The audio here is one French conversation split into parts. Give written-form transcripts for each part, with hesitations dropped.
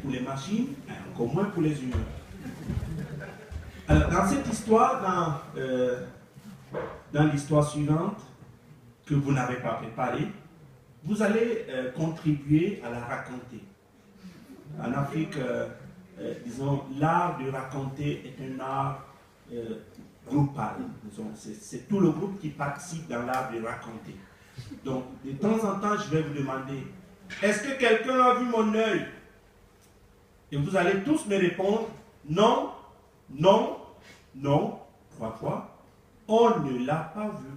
pour les machines, encore moins pour les humains. Alors, dans cette histoire, dans l'histoire suivante, que vous n'avez pas préparée, vous allez contribuer à la raconter. En Afrique, disons, l'art de raconter est un art groupal. C'est tout le groupe qui participe dans l'art de raconter. Donc, de temps en temps, je vais vous demander, est-ce que quelqu'un a vu mon œil? Et vous allez tous me répondre, non, non, non, 3 fois, on ne l'a pas vu.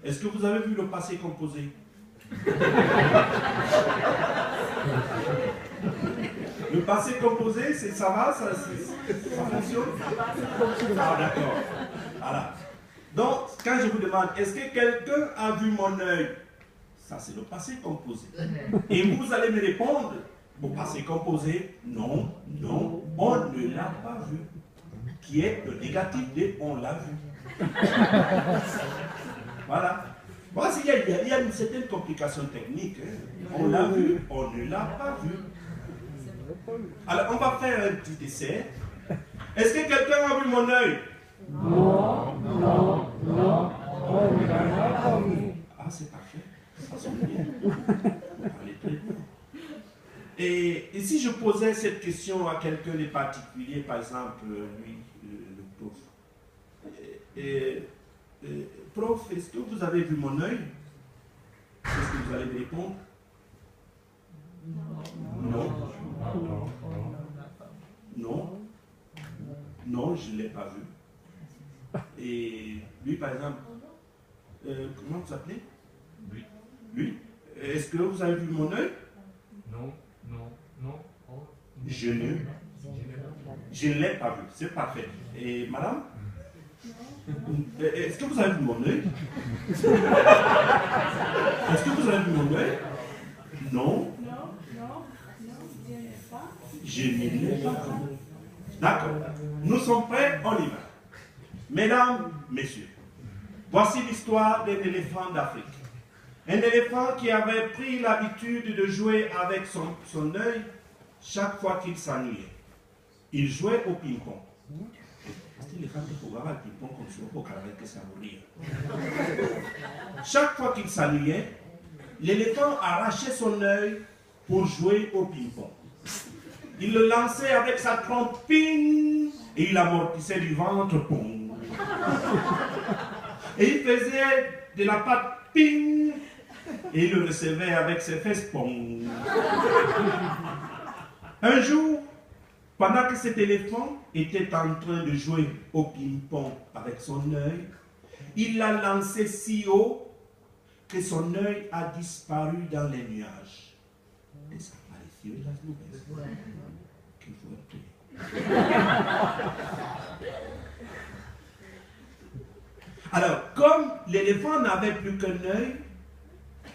Est-ce que vous avez vu le passé composé? Le passé composé, ça va, ça fonctionne? Ah, d'accord. Voilà. Donc, quand je vous demande, est-ce que quelqu'un a vu mon œil? Ça, c'est le passé composé. Et vous allez me répondre, au passé composé, non, non, on ne l'a pas vu. Qui est le négatif de on l'a vu. Voilà. Voici, il y a une certaine complication technique. Hein. On l'a vu, on ne l'a pas vu. Alors, on va faire un petit essai. Est-ce que quelqu'un a vu mon œil? Non, non, non, on ne l'a pas vu. Ah, c'est parfait. Ça sonne bien. Parlez très bien. Et si je posais cette question à quelqu'un de particulier, par exemple, lui, le prof. Prof, est-ce que vous avez vu mon œil? Qu'est-ce que vous allez me répondre? Non. Non. Non, je ne l'ai pas vu. Et lui, par exemple, comment vous appelez? Lui. Est-ce que vous avez vu mon œil? Non, non, non. Oh. Je ne l'ai pas vu. C'est parfait. Et madame? Est-ce que vous avez vu mon œil? Est-ce que vous avez vu mon œil? Non. Je ne l'ai pas vu. D'accord. Nous sommes prêts, on y va. Mesdames, messieurs, voici l'histoire d'un éléphant d'Afrique. Un éléphant qui avait pris l'habitude de jouer avec son œil chaque fois qu'il s'ennuyait. Il jouait au ping-pong. Chaque fois qu'il s'ennuyait, l'éléphant arrachait son œil pour jouer au ping-pong. Il le lançait avec sa trompe, ping, et il amortissait du ventre, pong. Et il faisait de la patte, ping, et il le recevait avec ses fesses, pong. Un jour, pendant que cet éléphant était en train de jouer au ping-pong avec son œil, il l'a lancé si haut que son œil a disparu dans les nuages. Desapareció en las nubes. Qué fuerte. Alors, comme l'éléphant n'avait plus qu'un œil,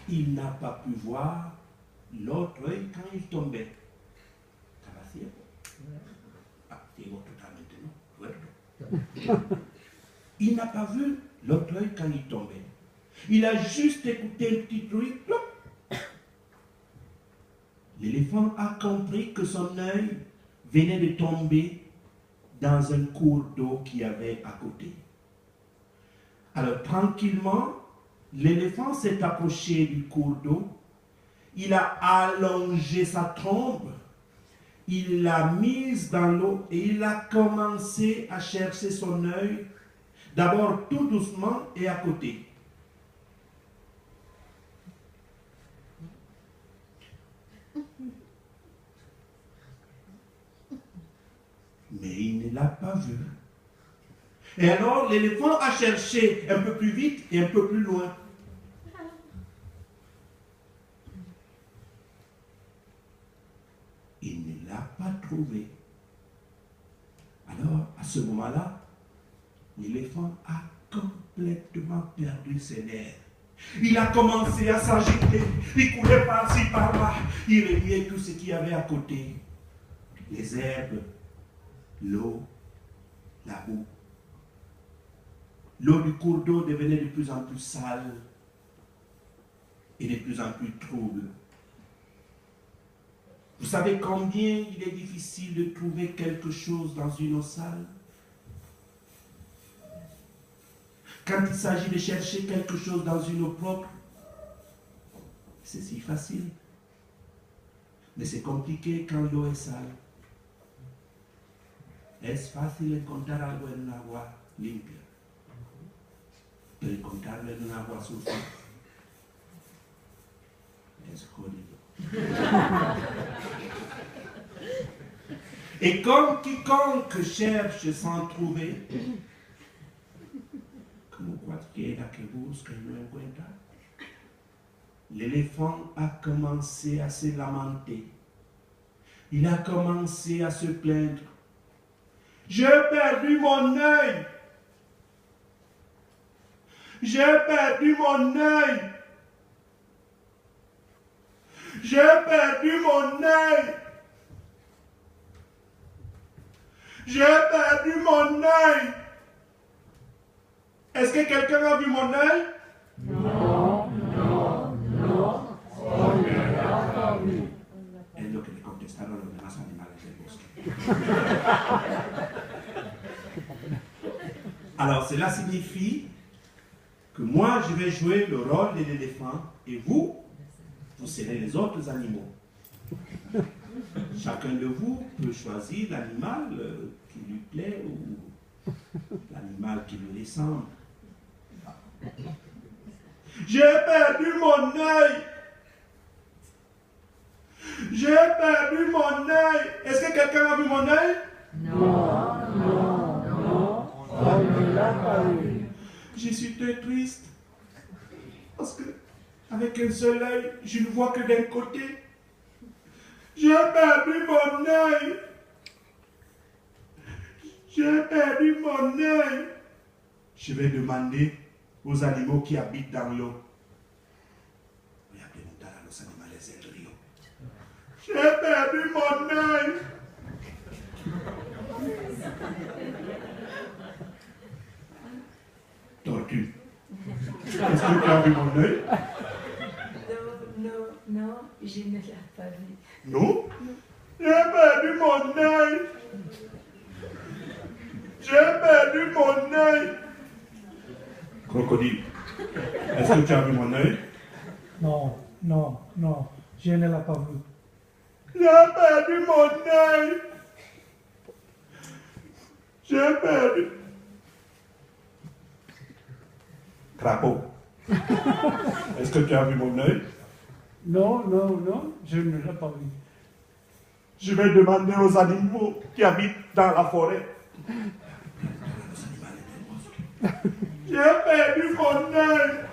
il n'a pas pu voir l'autre œil quand il tombait. Il n'a pas vu l'autre œil quand il tombait. Il a juste écouté un petit bruit. L'éléphant a compris que son œil venait de tomber dans un cours d'eau qu'il y avait à côté. Alors tranquillement, l'éléphant s'est approché du cours d'eau. Il a allongé sa trompe. Il l'a mise dans l'eau et il a commencé à chercher son œil, d'abord tout doucement et à côté. Mais il ne l'a pas vu. Et alors l'éléphant a cherché un peu plus vite et un peu plus loin. Il ne l'a pas trouvé. Alors, à ce moment-là, l'éléphant a complètement perdu ses nerfs. Il a commencé à s'agiter. Il courait par-ci, par-là. Il reliait tout ce qu'il y avait à côté. Les herbes, l'eau, la boue. L'eau du cours d'eau devenait de plus en plus sale et de plus en plus trouble. Vous savez combien il est difficile de trouver quelque chose dans une eau sale? Quand il s'agit de chercher quelque chose dans une eau propre, c'est si facile. Mais c'est compliqué quand l'eau est sale. Es fácil encontrar algo en un agua limpia, pero encontrarlo en un agua sucia es jodido. Et comme quiconque cherche sans trouver, como cualquiera que busca y no encuentra, l'éléphant a commencé à se lamenter. Il a commencé à se plaindre. J'ai perdu mon œil. J'ai perdu mon œil. J'ai perdu mon œil. J'ai perdu mon œil. Est-ce que quelqu'un a vu mon œil? Non, non, non, on ne l'a pas vu. Es lo que le contestaron los demás animales del bosque. Alors cela signifie que moi je vais jouer le rôle de l'éléphant et vous serez les autres animaux. Chacun de vous peut choisir l'animal qui lui plaît ou l'animal qui lui ressemble. J'ai perdu mon œil. J'ai perdu mon œil. Est-ce que quelqu'un a vu mon œil? Non, non, non, on ne l'a pas vu. Je suis très triste. Parce que, avec un seul œil, je ne vois que d'un côté. J'ai perdu mon œil. J'ai perdu mon œil. Je vais demander aux animaux qui habitent dans l'eau. Voy a preguntar a los animales del río. J'ai perdu mon œil. Tortue. Est-ce que tu as vu mon œil? Non, non, je ne l'ai pas vu. Non? J'ai perdu mon œil. J'ai perdu mon œil. Crocodile. Est-ce que tu as vu mon œil? Non, non, non, je ne l'ai pas vu. J'ai perdu mon œil. J'ai perdu. Crapaud. Est-ce que tu as vu mon œil? Non, non, non, je ne l'ai pas vu. Je vais demander aux animaux qui habitent dans la forêt. J'ai perdu mon œil.